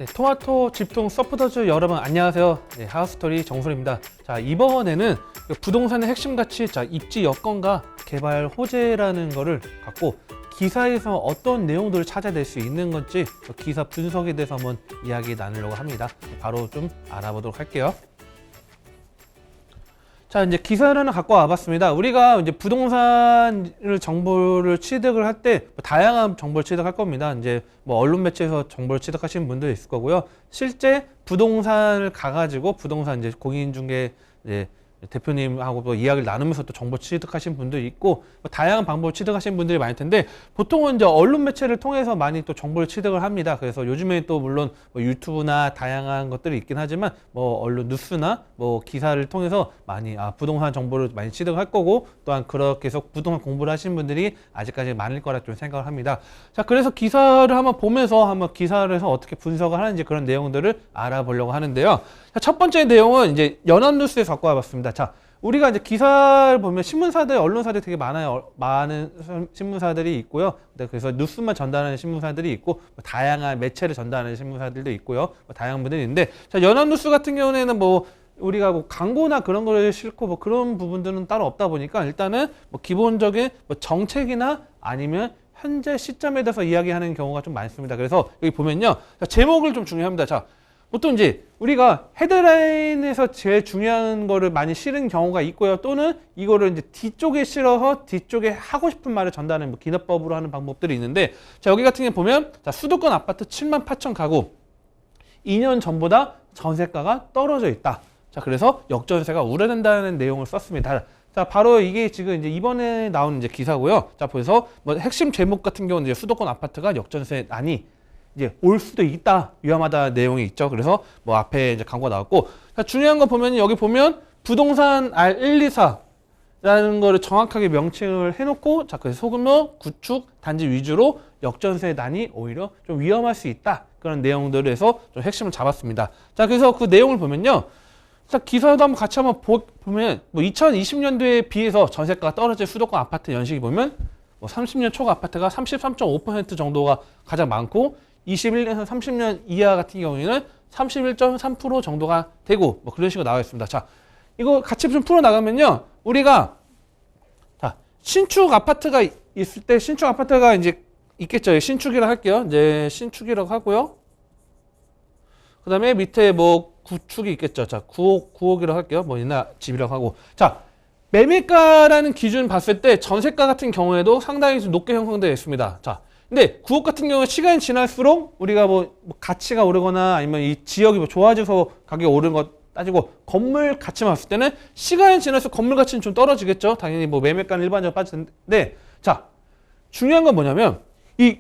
네, 토마토 집통 서포터즈 여러분 안녕하세요. 네, 하우스토리 정솔입니다. 자, 이번에는 부동산의 핵심 가치, 자, 입지 여건과 개발 호재라는 거를 갖고 기사에서 어떤 내용들을 찾아낼 수 있는 건지 기사 분석에 대해서 한번 이야기 나누려고 합니다. 바로 좀 알아보도록 할게요. 자, 이제 기사를 하나 갖고 와봤습니다. 우리가 이제 부동산 정보를 취득을 할 때 다양한 정보를 취득할 겁니다. 이제 뭐 언론 매체에서 정보를 취득하시는 분도 있을 거고요. 실제 부동산을 가가지고 부동산 이제 공인중개 이제 대표님하고 또 이야기를 나누면서 또 정보 취득하신 분도 있고 뭐 다양한 방법을 취득하신 분들이 많을 텐데 보통은 이제 언론 매체를 통해서 많이 또 정보를 취득을 합니다. 그래서 요즘에 또 물론 뭐 유튜브나 다양한 것들이 있긴 하지만 뭐 언론 뉴스나 뭐 기사를 통해서 많이 부동산 정보를 많이 취득을 할 거고 또한 그렇게 해서 부동산 공부를 하신 분들이 아직까지 많을 거라 좀 생각을 합니다. 자, 그래서 기사를 한번 보면서 한번 기사를 해서 어떻게 분석을 하는지 그런 내용들을 알아보려고 하는데요. 자, 첫 번째 내용은 이제 연합뉴스에서 갖고 와봤습니다. 자, 우리가 이제 기사를 보면 신문사들, 언론사들이 되게 많아요. 많은 신문사들이 있고요. 그래서 뉴스만 전달하는 신문사들이 있고, 뭐 다양한 매체를 전달하는 신문사들도 있고요. 뭐 다양한 분들이 있는데, 자, 연합뉴스 같은 경우에는 뭐 우리가 뭐 광고나 그런 거를 싫고 뭐 그런 부분들은 따로 없다 보니까 일단은 뭐 기본적인 뭐 정책이나 아니면 현재 시점에 대해서 이야기하는 경우가 좀 많습니다. 그래서 여기 보면요, 자, 제목을 좀 중요합니다. 자, 보통 이제 우리가 헤드라인에서 제일 중요한 거를 많이 실은 경우가 있고요. 또는 이거를 이제 뒤쪽에 실어서 뒤쪽에 하고 싶은 말을 전달하는 뭐 기너법으로 하는 방법들이 있는데, 자, 여기 같은 경우 보면 자, 수도권 아파트 78,000 가구 2년 전보다 전세가가 떨어져 있다. 자, 그래서 역전세가 우려된다는 내용을 썼습니다. 자, 바로 이게 지금 이제 이번에 나온 이제 기사고요. 자, 그래서 뭐 핵심 제목 같은 경우는 이제 수도권 아파트가 역전세 난이 이제 올 수도 있다, 위험하다 내용이 있죠. 그래서 뭐 앞에 이제 광고가 나왔고, 자, 중요한 거 보면 여기 보면 부동산 R124라는 거를 정확하게 명칭을 해놓고, 자, 그래서 소규모 구축 단지 위주로 역전세 난이 오히려 좀 위험할 수 있다, 그런 내용들을 해서 좀 핵심을 잡았습니다. 자, 그래서 그 내용을 보면요, 자, 기사도 한번 같이 한번 보면 뭐 2020년도에 비해서 전세가가 떨어진 수도권 아파트 연식이 보면 뭐 30년 초과 아파트가 33.5% 정도가 가장 많고 21년에서 30년 이하 같은 경우에는 31.3% 정도가 되고 뭐 그런 식으로 나와 있습니다. 자, 이거 같이 좀 풀어 나가면요, 우리가 자, 신축 아파트가 있을 때 신축 아파트가 이제 있겠죠. 신축이라고 할게요. 이제 신축이라고 하고요. 그다음에 밑에 뭐 구축이 있겠죠. 자, 9억이라고 할게요. 뭐 옛날 집이라고 하고. 자, 매매가라는 기준 봤을 때 전세가 같은 경우에도 상당히 좀 높게 형성되어 있습니다. 자, 근데 9억 같은 경우는 시간이 지날수록 우리가 뭐 가치가 오르거나 아니면 이 지역이 뭐 좋아져서 가격이 오르는 거 따지고 건물 가치만 봤을 때는 시간이 지날수록 건물 가치는 좀 떨어지겠죠. 당연히 뭐 매매가는 일반적으로 빠지는데, 자, 중요한 건 뭐냐면 이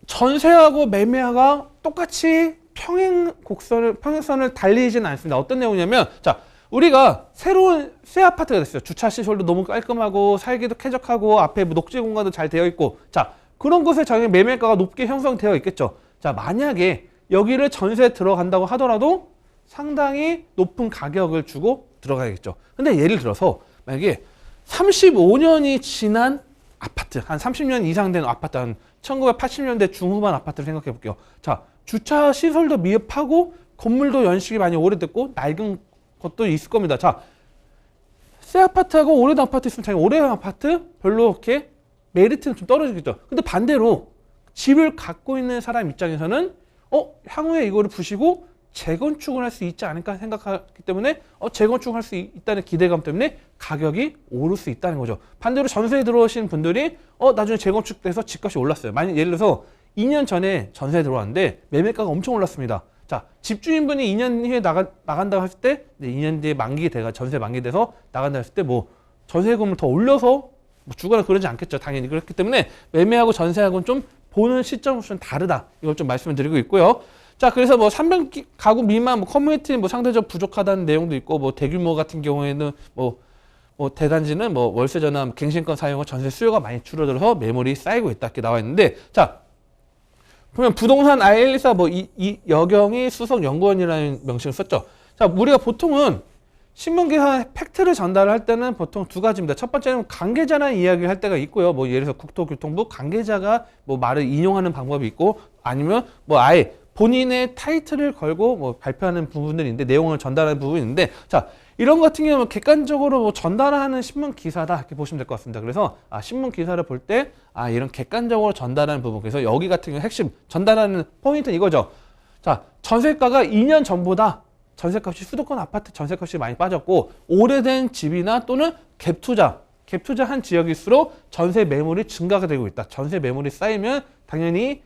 전세하고 매매가 똑같이 평행선을 달리지는 않습니다. 어떤 내용이냐면, 자, 우리가 새로운 새 아파트가 됐어요. 주차 시설도 너무 깔끔하고 살기도 쾌적하고 앞에 뭐 녹지 공간도 잘 되어 있고, 자, 그런 곳에 당연히 매매가가 높게 형성되어 있겠죠. 자, 만약에 여기를 전세 들어간다고 하더라도 상당히 높은 가격을 주고 들어가야겠죠. 근데 예를 들어서 만약에 35년이 지난 아파트, 한 30년 이상 된 아파트, 한 1980년대 중후반 아파트를 생각해 볼게요. 자, 주차 시설도 미흡하고 건물도 연식이 많이 오래됐고 낡은 것도 있을 겁니다. 자, 새 아파트하고 오래된 아파트 있으면 당연히 오래된 아파트 별로 그렇게 메리트는 좀 떨어지겠죠. 근데 반대로 집을 갖고 있는 사람 입장에서는 향후에 이거를 부시고 재건축을 할 수 있지 않을까 생각하기 때문에 재건축을 할 수 있다는 기대감 때문에 가격이 오를 수 있다는 거죠. 반대로 전세에 들어오신 분들이 나중에 재건축돼서 집값이 올랐어요. 만약 예를 들어서 2년 전에 전세에 들어왔는데 매매가가 엄청 올랐습니다. 자, 집주인분이 2년 후에 나간다고 했을 때 2년 뒤에 전세 만기돼서 나간다 했을 때 뭐 전세금을 더 올려서 뭐 주거나 그러지 않겠죠. 당연히. 그렇기 때문에 매매하고 전세하고는 좀 보는 시점은 좀 다르다. 이걸 좀 말씀을 드리고 있고요. 자, 그래서 뭐 300가구 미만 뭐 커뮤니티 뭐 상대적 부족하다는 내용도 있고, 뭐 대규모 같은 경우에는 뭐 대단지는 뭐 월세 전환 갱신권 사용과 전세 수요가 많이 줄어들어서 매물이 쌓이고 있다, 이렇게 나와 있는데, 자, 보면 부동산 R124 뭐 이 여경이 수석 연구원이라는 명칭을 썼죠. 자, 우리가 보통은 신문기사 팩트를 전달할 때는 보통 두 가지입니다. 첫 번째는 관계자라는 이야기를 할 때가 있고요. 뭐 예를 들어서 국토교통부 관계자가 뭐 말을 인용하는 방법이 있고, 아니면 뭐 아예 본인의 타이틀을 걸고 뭐 발표하는 부분들이 있는데 내용을 전달하는 부분이 있는데 자 이런 같은 경우는 객관적으로 뭐 전달하는 신문 기사다 이렇게 보시면 될 것 같습니다. 그래서 신문 기사를 볼 때 이런 객관적으로 전달하는 부분 그래서 여기 같은 경우 핵심 전달하는 포인트는 이거죠. 자 전세가가 2년 전보다 전세값이 수도권 아파트 전세값이 많이 빠졌고 오래된 집이나 또는 갭투자한 지역일수록 전세 매물이 증가가 되고 있다. 전세 매물이 쌓이면 당연히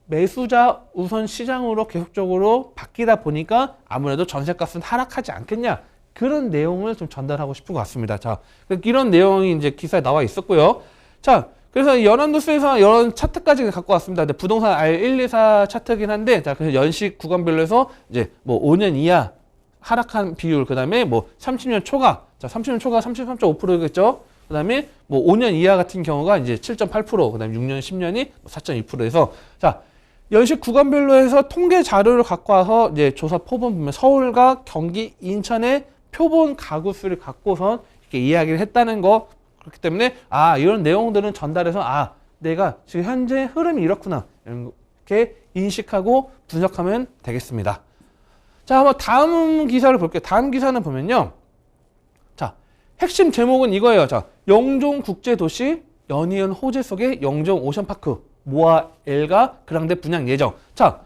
매수자 우선 시장으로 계속적으로 바뀌다 보니까 아무래도 전세값은 하락하지 않겠냐 그런 내용을 좀 전달하고 싶은 것 같습니다. 자 이런 내용이 이제 기사에 나와 있었고요. 자 그래서 연합뉴스에서 이런 차트까지 갖고 왔습니다. 근데 부동산 R124 차트긴 한데 자 그래서 연식 구간별로 해서 이제 뭐 5년 이하 하락한 비율 그다음에 뭐 30년 초과 자 30년 초과 33.5%겠죠. 그다음에 뭐 5년 이하 같은 경우가 이제 7.8% 그다음에 6년 10년이 4.2%에서 자 연식 구간별로 해서 통계 자료를 갖고 와서 이제 조사 표본 보면 서울과 경기, 인천의 표본 가구 수를 갖고선 이렇게 이야기를 했다는 거 그렇기 때문에 이런 내용들은 전달해서 내가 지금 현재 흐름이 이렇구나 이렇게 인식하고 분석하면 되겠습니다. 자 한번 다음 기사를 볼게요. 다음 기사는 보면요. 자 핵심 제목은 이거예요. 자 영종국제도시 연이은 호재 속의 영종 오션파크 모아 L가 그랑데 분양 예정. 자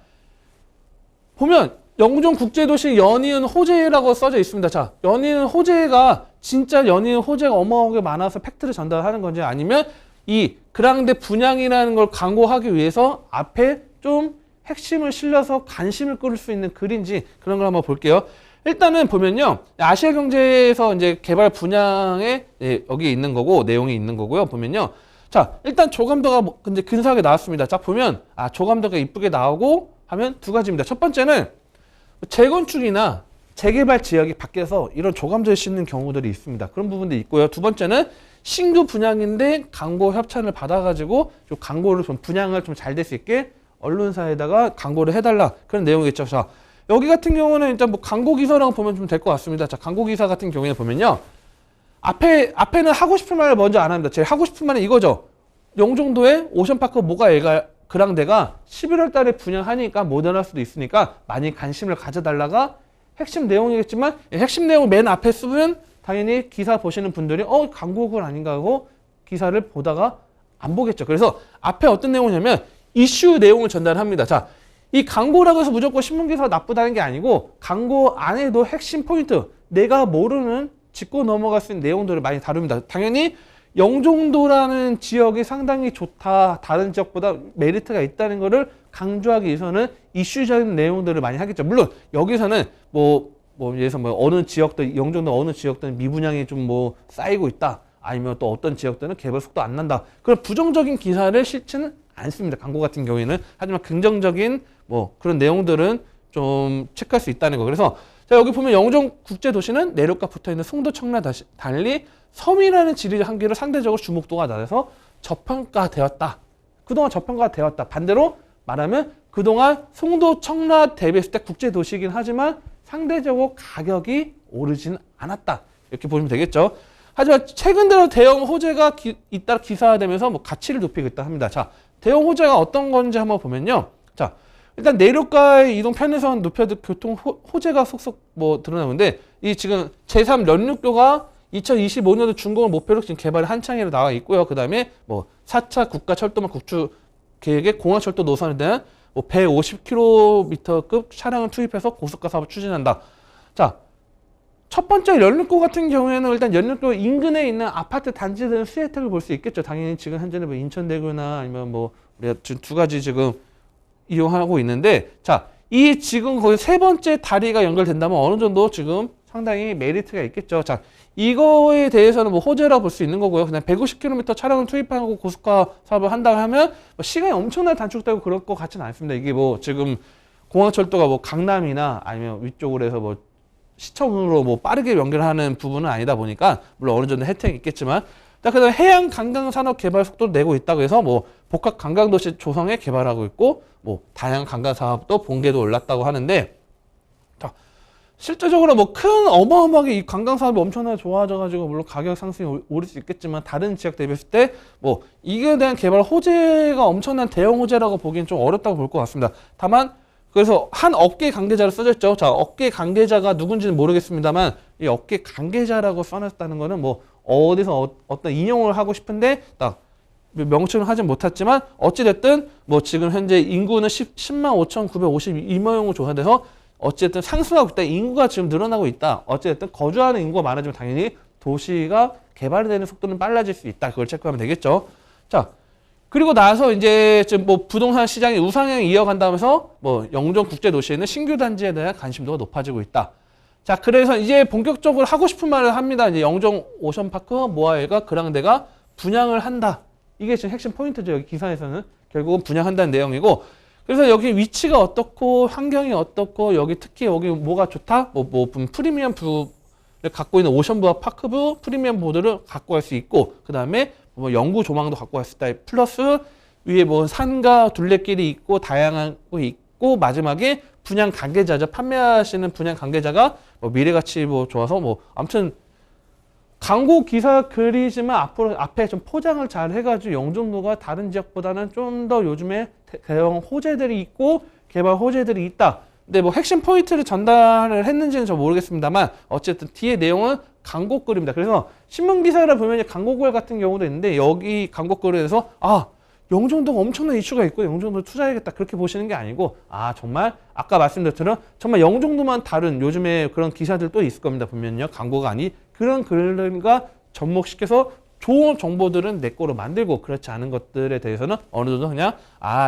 보면 영종국제도시 연이은 호재라고 써져 있습니다. 자 연이은 호재가 진짜 연이은 호재가 어마어마하게 많아서 팩트를 전달하는 건지 아니면 이 그랑데 분양이라는 걸 광고하기 위해서 앞에 좀 핵심을 실려서 관심을 끌을 수 있는 글인지 그런 걸 한번 볼게요. 일단은 보면요. 아시아경제에서 이제 개발 분양에 여기 있는 거고 내용이 있는 거고요. 보면요. 자, 일단 조감도가 근데 근사하게 나왔습니다. 자, 보면 조감도가 이쁘게 나오고 하면 두 가지입니다. 첫 번째는 재건축이나 재개발 지역이 바뀌어서 이런 조감도에 싣는 경우들이 있습니다. 그런 부분도 있고요. 두 번째는 신규 분양인데 광고 협찬을 받아가지고 좀 광고를 좀 분양을 좀 잘 될 수 있게 언론사에다가 광고를 해달라 그런 내용이겠죠. 자, 여기 같은 경우는 일단 뭐 광고 기사라고 보면 좀 될 것 같습니다. 자, 광고 기사 같은 경우에 보면요. 앞에는 하고 싶은 말을 먼저 안 합니다. 제일 하고 싶은 말은 이거죠. 영종도에 오션파크 모가 L가 그랑데가 11월 달에 분양하니까 못 일어날 수도 있으니까 많이 관심을 가져달라가 핵심 내용이겠지만 핵심 내용을 맨 앞에 쓰면 당연히 기사 보시는 분들이 광고글 아닌가 하고 기사를 보다가 안 보겠죠. 그래서 앞에 어떤 내용이냐면 이슈 내용을 전달합니다. 자, 이 광고라고 해서 무조건 신문기사가 나쁘다는 게 아니고 광고 안에도 핵심 포인트 내가 모르는 짚고 넘어갈 수 있는 내용들을 많이 다룹니다. 당연히 영종도라는 지역이 상당히 좋다. 다른 지역보다 메리트가 있다는 것을 강조하기 위해서는 이슈적인 내용들을 많이 하겠죠. 물론 여기서는 뭐 예를 들어서 어느 지역들 영종도 어느 지역들은 미분양이 좀 쌓이고 있다. 아니면 또 어떤 지역들은 개발 속도 안 난다. 그런 부정적인 기사를 싣지는 않습니다. 광고 같은 경우에는. 하지만 긍정적인 그런 내용들은 좀 체크할 수 있다는 거. 그래서 자, 여기 보면 영종국제도시는 내륙과 붙어있는 송도, 청라 달리 섬이라는 지리적 한계로 상대적으로 주목도가 낮아서 저평가되었다. 그동안 저평가되었다. 반대로 말하면 그동안 송도, 청라 대비했을 때 국제도시이긴 하지만 상대적으로 가격이 오르진 않았다. 이렇게 보시면 되겠죠. 하지만 최근 들어 대형 호재가 잇따라 기사화되면서 가치를 높이고 있다 합니다. 자, 대형 호재가 어떤 건지 한번 보면요. 자, 일단 내륙과의 이동 편의성 높여도 교통 호재가 속속 드러나는데 이 지금 제3 연륙교가 2025년도 준공을 목표로 지금 개발이 한창이라 나와 있고요. 그 다음에 4차 국가철도망 구축 계획에 공항철도 노선에 대한 150km급 차량을 투입해서 고속화 사업을 추진한다. 자, 첫 번째 연륙교 같은 경우에는 일단 연륙교 인근에 있는 아파트 단지들은 수혜 혜택을 볼 수 있겠죠. 당연히 지금 현재는 인천대교나 아니면 우리가 지금 두 가지 지금 이용하고 있는데, 자, 이 지금 거의 세 번째 다리가 연결된다면 어느 정도 지금 상당히 메리트가 있겠죠. 자, 이거에 대해서는 호재라고 볼 수 있는 거고요. 그냥 150km 차량을 투입하고 고속화 사업을 한다고 하면 시간이 엄청나게 단축되고 그럴 것 같지는 않습니다. 이게 지금 공항철도가 강남이나 아니면 위쪽으로 해서 시청으로 빠르게 연결하는 부분은 아니다 보니까 물론 어느 정도 혜택이 있겠지만, 자, 그다음에 해양 관광 산업 개발 속도를 내고 있다고 해서 복합 관광도시 조성에 개발하고 있고 다양한 관광 사업도 본계도 올랐다고 하는데, 자, 실제적으로 큰 어마어마하게 이 관광 사업이 엄청나게 좋아져가지고 물론 가격 상승이 오를 수 있겠지만 다른 지역 대비했을 때 이게 대한 개발 호재가 엄청난 대형 호재라고 보기엔 좀 어렵다고 볼 것 같습니다. 다만 그래서 한 업계 관계자로 써져 있죠. 자, 업계 관계자가 누군지는 모르겠습니다만 이 업계 관계자라고 써놨다는 거는 뭐 어디서 어떤 인용을 하고 싶은데 딱 명칭을 하진 못했지만 어찌됐든 뭐 지금 현재 인구는 10만 5,952명으로 조사돼서 어쨌든 상승하고 있다. 인구가 지금 늘어나고 있다. 어찌됐든 거주하는 인구가 많아지면 당연히 도시가 개발이 되는 속도는 빨라질 수 있다. 그걸 체크하면 되겠죠. 자, 그리고 나서 이제 지금 뭐 부동산 시장이 우상향 이어간다면서 뭐 영종 국제도시에는 신규 단지에 대한 관심도가 높아지고 있다. 자, 그래서 이제 본격적으로 하고 싶은 말을 합니다. 이제 영종 오션파크, 모아일과 그랑데가 분양을 한다. 이게 지금 핵심 포인트죠. 여기 기사에서는 결국은 분양한다는 내용이고, 그래서 여기 위치가 어떻고 환경이 어떻고 여기 특히 여기 뭐가 좋다? 뭐 프리미엄 부를 갖고 있는 오션부와 파크부 프리미엄 보드를 갖고 갈 수 있고, 그 다음에 뭐 영구 조망도 갖고 갈 수 있다. 플러스 위에 뭐 산과 둘레길이 있고 다양한 거 있고, 마지막에 분양 관계자죠. 판매하시는 분양 관계자가 뭐 미래가치 뭐 좋아서 뭐 아무튼 광고 기사 글이지만 앞으로 앞에 좀 포장을 잘 해가지고 영종도가 다른 지역보다는 좀 더 요즘에 대형 호재들이 있고 개발 호재들이 있다. 근데 뭐 핵심 포인트를 전달을 했는지는 저 모르겠습니다만 어쨌든 뒤에 내용은 광고 글입니다. 그래서 신문 기사를 보면 광고 글 같은 경우도 있는데 여기 광고 글에서 영종도가 엄청난 이슈가 있고 영종도 투자해야겠다 그렇게 보시는 게 아니고 정말 아까 말씀드렸처럼 정말 영종도만 다른 요즘에 그런 기사들도 있을 겁니다. 보면요. 광고가 아니 그런 글과 접목시켜서 좋은 정보들은 내 거로 만들고 그렇지 않은 것들에 대해서는 어느 정도 그냥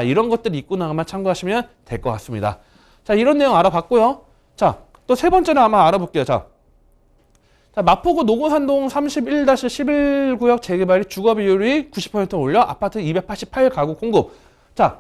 이런 것들이 있구나만 참고하시면 될 것 같습니다. 자, 이런 내용 알아봤고요. 자, 또 세 번째는 아마 알아볼게요. 자, 마포구 노고산동 31-11구역 재개발이 주거 비율이 90% 올려 아파트 288가구 공급. 자,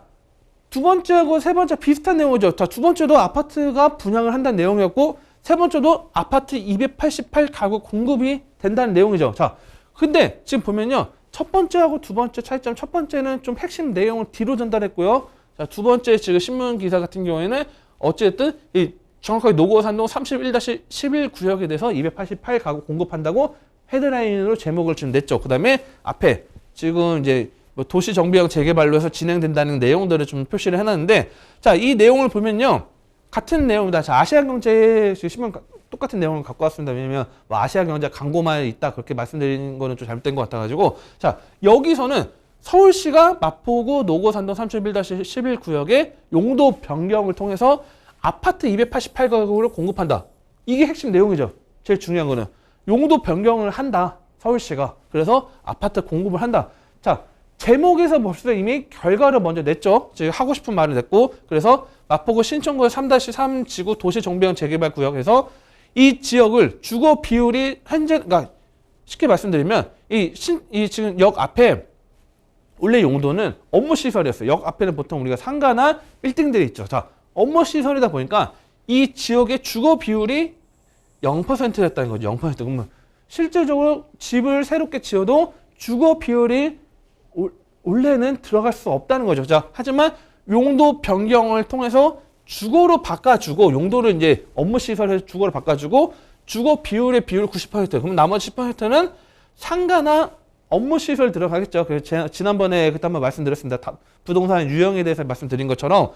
두 번째하고 세 번째 비슷한 내용이죠. 자, 두 번째도 아파트가 분양을 한다는 내용이었고 세 번째도 아파트 288가구 공급이 된다는 내용이죠. 자, 근데 지금 보면요. 첫 번째하고 두 번째 차이점, 첫 번째는 좀 핵심 내용을 뒤로 전달했고요. 자, 두 번째 지금 신문 기사 같은 경우에는 어쨌든 이 정확하게 노고산동 31-11구역에 대해서 288가구 공급한다고 헤드라인으로 제목을 지금 냈죠. 그 다음에 앞에 지금 이제 뭐 도시정비형 재개발로 해서 진행된다는 내용들을 좀 표시를 해놨는데, 자, 이 내용을 보면요. 같은 내용이다. 자, 아시아경제 신문 똑같은 내용을 갖고 왔습니다. 왜냐면 뭐 아시아경제 광고만 있다 그렇게 말씀드리는 거는 좀 잘못된 것 같아가지고, 자, 여기서는 서울시가 마포구 노고산동 31-11구역의 용도 변경을 통해서 아파트 288가구를 공급한다. 이게 핵심 내용이죠. 제일 중요한 거는 용도 변경을 한다. 서울시가. 그래서 아파트 공급을 한다. 자, 제목에서 벌써 이미 결과를 먼저 냈죠. 지금 하고 싶은 말을 냈고, 그래서 마포구 신촌구 3-3 지구 도시정비형 재개발 구역에서 이 지역을 주거 비율이 현재, 그러니까 쉽게 말씀드리면 이 지금 역 앞에 원래 용도는 업무 시설이었어요. 역 앞에는 보통 우리가 상가나 빌딩들이 있죠. 자, 업무 시설이다 보니까 이 지역의 주거 비율이 0%였다는 거죠. 0%. 그러면 실질적으로 집을 새롭게 지어도 주거 비율이 원래는 들어갈 수 없다는 거죠. 자, 하지만 용도 변경을 통해서 주거로 바꿔주고, 용도를 이제 업무 시설에서 주거로 바꿔주고, 주거 비율의 비율 90%. 그럼 나머지 10%는 상가나 업무 시설 들어가겠죠. 그래서 지난번에 그때 한번 말씀드렸습니다. 부동산 유형에 대해서 말씀드린 것처럼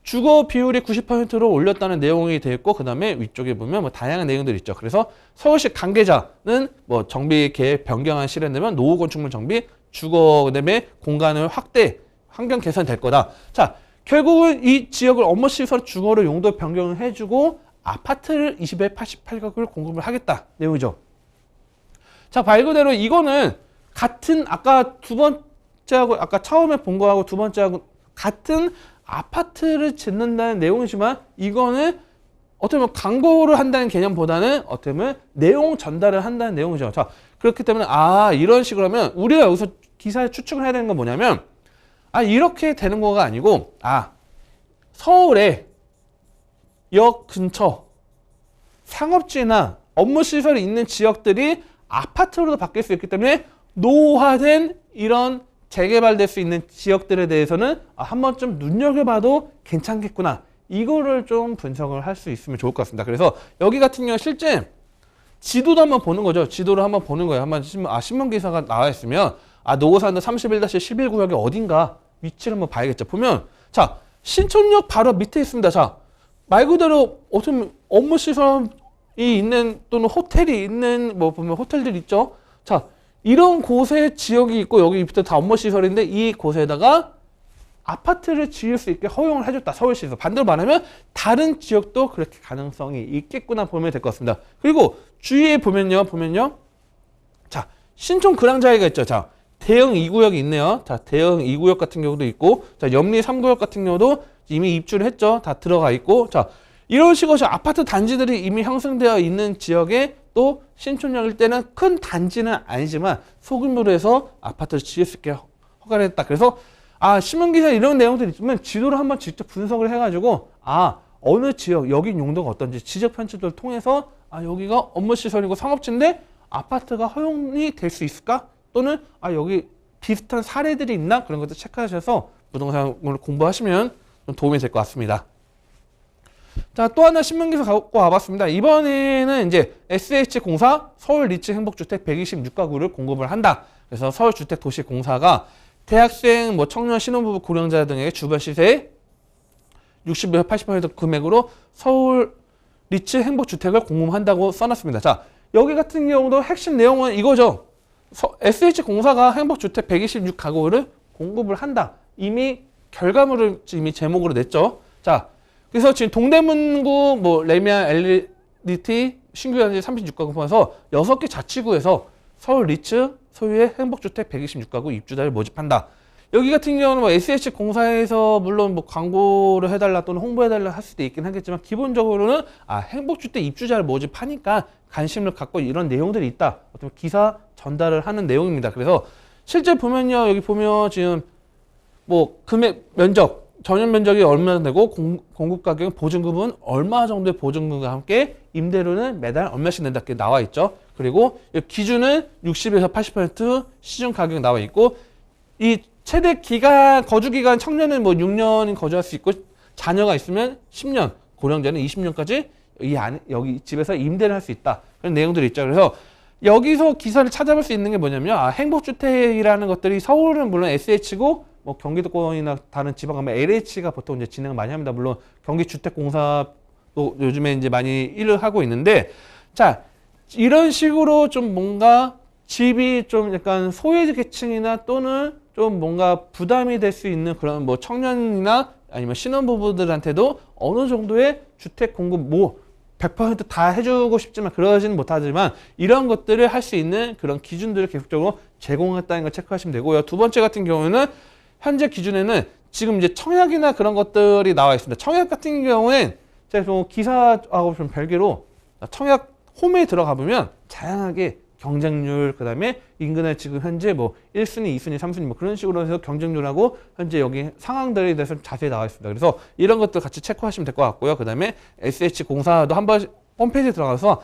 주거 비율이 90%로 올렸다는 내용이 되어 있고, 그 다음에 위쪽에 보면 뭐 다양한 내용들이 있죠. 그래서 서울시 관계자는 뭐 정비 계획 변경안 실현되면 노후 건축물 정비, 주거, 그 다음에 공간을 확대, 환경 개선 될 거다. 자, 결국은 이 지역을 업무 시설 주거로 용도 변경을 해주고 아파트를 288가구를 공급을 하겠다 내용이죠. 자, 말 그대로 이거는 같은 아까 두 번째하고 아까 처음에 본 거하고 두 번째하고 같은 아파트를 짓는다는 내용이지만 이거는 어떻게 보면 광고를 한다는 개념보다는 어떻게 보면 내용 전달을 한다는 내용이죠. 자, 그렇기 때문에 이런 식으로 하면 우리가 여기서 기사에 추측을 해야 되는 건 뭐냐면 이렇게 되는 거가 아니고 서울의 역 근처 상업지나 업무 시설이 있는 지역들이 아파트로도 바뀔 수 있기 때문에 노후화된 이런 재개발될 수 있는 지역들에 대해서는 한 번쯤 눈여겨봐도 괜찮겠구나. 이거를 좀 분석을 할 수 있으면 좋을 것 같습니다. 그래서 여기 같은 경우 실제 지도도 한번 보는 거죠. 지도를 한번 보는 거예요. 한번 신문 기사가 나와 있으면 노고산도 31-11구역이 어딘가 위치를 한번 봐야겠죠. 보면 자, 신촌역 바로 밑에 있습니다. 자, 말 그대로 어떻게 보면 업무 시설이 있는 또는 호텔이 있는 뭐 보면 호텔들 있죠. 자, 이런 곳에 지역이 있고 여기부터 다 업무 시설인데 이 곳에다가 아파트를 지을 수 있게 허용을 해줬다. 서울시에서. 반대로 말하면 다른 지역도 그렇게 가능성이 있겠구나 보면 될 것 같습니다. 그리고 주위에 보면요. 자, 신촌 그랑자이가 있죠. 자, 대형 2구역이 있네요. 자, 대형 2구역 같은 경우도 있고, 자, 염리 3구역 같은 경우도 이미 입주를 했죠. 다 들어가 있고, 자, 이런 식으로 아파트 단지들이 이미 형성되어 있는 지역에 또 신촌역 일대는 큰 단지는 아니지만 소규모로 해서 아파트를 지을 수 있게 허가를 했다. 그래서 신문기사에 이런 내용들이 있으면 지도를 한번 직접 분석을 해가지고 어느 지역, 여기 용도가 어떤지 지적 편집을 통해서 여기가 업무시설이고 상업지인데 아파트가 허용이 될 수 있을까? 또는 여기 비슷한 사례들이 있나? 그런 것들 체크하셔서 부동산을 공부하시면 좀 도움이 될 것 같습니다. 자, 또 하나 신문기사 갖고 와봤습니다. 이번에는 이제 SH공사 서울리츠 행복주택 126가구를 공급을 한다. 그래서 서울주택도시공사가 대학생, 청년, 신혼부부, 고령자 등에게 주변 시세의 60에서 80% 금액으로 서울리츠 행복주택을 공급한다고 써놨습니다. 자, 여기 같은 경우도 핵심 내용은 이거죠. SH공사가 행복주택 126가구를 공급을 한다. 이미 결과물을 이미 제목으로 냈죠. 자, 그래서 지금 동대문구, 레미안, LDT, 신규단지 36가구 포함해서 6개 자치구에서 서울 리츠 소유의 행복주택 126가구 입주자를 모집한다. 여기 같은 경우는 SH공사에서 물론 광고를 해달라 또는 홍보해달라 할 수도 있긴 하겠지만 기본적으로는 행복주택 입주자를 모집하니까 관심을 갖고 이런 내용들이 있다. 어떤 기사 전달을 하는 내용입니다. 그래서 실제 보면요, 여기 보면 지금 금액 면적 전용 면적이 얼마나 되고 공급 가격은 보증금은 얼마 정도의 보증금과 함께 임대료는 매달 얼마씩 낸다 이렇게 나와 있죠. 그리고 기준은 60에서 80% 시중 가격 나와 있고 이 최대 기간 거주 기간 청년은 6년 거주할 수 있고 자녀가 있으면 10년, 고령자는 20년까지 여기 집에서 임대를 할 수 있다. 그런 내용들이 있죠. 그래서 여기서 기사를 찾아볼 수 있는 게 뭐냐면 행복주택이라는 것들이 서울은 물론 SH고 경기도권이나 다른 지방 가면 LH가 보통 이제 진행을 많이 합니다. 물론 경기주택공사도 요즘에 이제 많이 일을 하고 있는데, 자, 이런 식으로 좀 뭔가 집이 좀 약간 소외계층이나 또는 좀 뭔가 부담이 될 수 있는 그런 청년이나 아니면 신혼부부들한테도 어느 정도의 주택 공급 100%다 해주고 싶지만 그러지는 못하지만 이런 것들을 할 수 있는 그런 기준들을 계속적으로 제공했다는 걸 체크하시면 되고요. 두 번째 같은 경우는 현재 기준에는 지금 이제 청약이나 그런 것들이 나와 있습니다. 청약 같은 경우엔 제가 좀 기사하고 좀 별개로 청약 홈에 들어가 보면 다양하게 경쟁률, 그 다음에 인근에 지금 현재 1순위, 2순위, 3순위 그런 식으로 해서 경쟁률하고 현재 여기 상황들에 대해서 자세히 나와 있습니다. 그래서 이런 것들 같이 체크하시면 될 것 같고요. 그 다음에 SH공사도 한번 홈페이지에 들어가서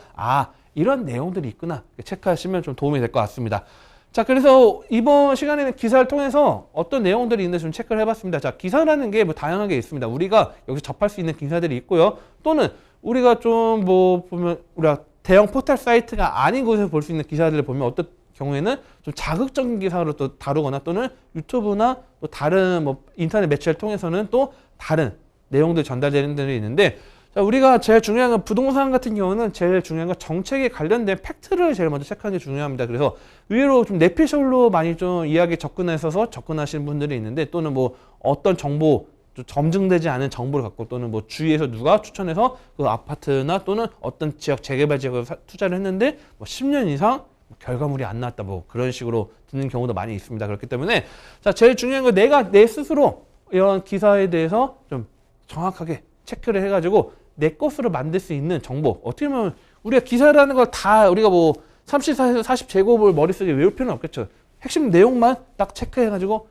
이런 내용들이 있구나 체크하시면 좀 도움이 될 것 같습니다. 자, 그래서 이번 시간에는 기사를 통해서 어떤 내용들이 있는지 좀 체크를 해봤습니다. 자, 기사라는 게 다양하게 있습니다. 우리가 여기서 접할 수 있는 기사들이 있고요. 또는 우리가 좀 보면 우리가 대형 포털 사이트가 아닌 곳에서 볼 수 있는 기사들을 보면 어떤 경우에는 좀 자극적인 기사로 또 다루거나 또는 유튜브나 또 다른 인터넷 매체를 통해서는 또 다른 내용들이 전달되는 데도 있는데, 자, 우리가 제일 중요한 건 부동산 같은 경우는 제일 중요한 건 정책에 관련된 팩트를 제일 먼저 체크하는 게 중요합니다. 그래서 의외로 좀 내피셜로 많이 좀 이야기에 접근해서 접근하시는 분들이 있는데 또는 어떤 정보 점증되지 않은 정보를 갖고 또는 주위에서 누가 추천해서 그 아파트나 또는 어떤 지역 재개발 지역을 투자를 했는데 10년 이상 결과물이 안 나왔다 그런 식으로 듣는 경우도 많이 있습니다. 그렇기 때문에 자, 제일 중요한 건 내가 내 스스로 이런 기사에 대해서 좀 정확하게 체크를 해가지고 내 것으로 만들 수 있는 정보, 어떻게 보면 우리가 기사라는 걸 다 우리가 34에서 40제곱을 머릿속에 외울 필요는 없겠죠. 핵심 내용만 딱 체크해가지고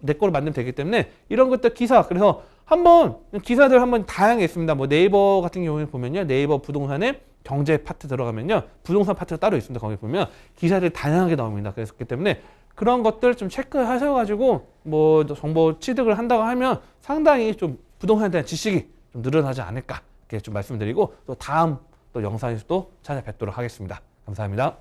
내 거로 만들면 되기 때문에 이런 것들 기사, 그래서 기사들 한번 다양하게 있습니다. 네이버 같은 경우에 보면요, 네이버 부동산에 경제 파트 들어가면요, 부동산 파트가 따로 있습니다. 거기 보면 기사들이 다양하게 나옵니다. 그렇기 때문에 그런 것들 좀 체크하셔가지고 정보 취득을 한다고 하면 상당히 좀 부동산에 대한 지식이 좀 늘어나지 않을까 이렇게 좀 말씀드리고 또 다음 또 영상에서 또 찾아뵙도록 하겠습니다. 감사합니다.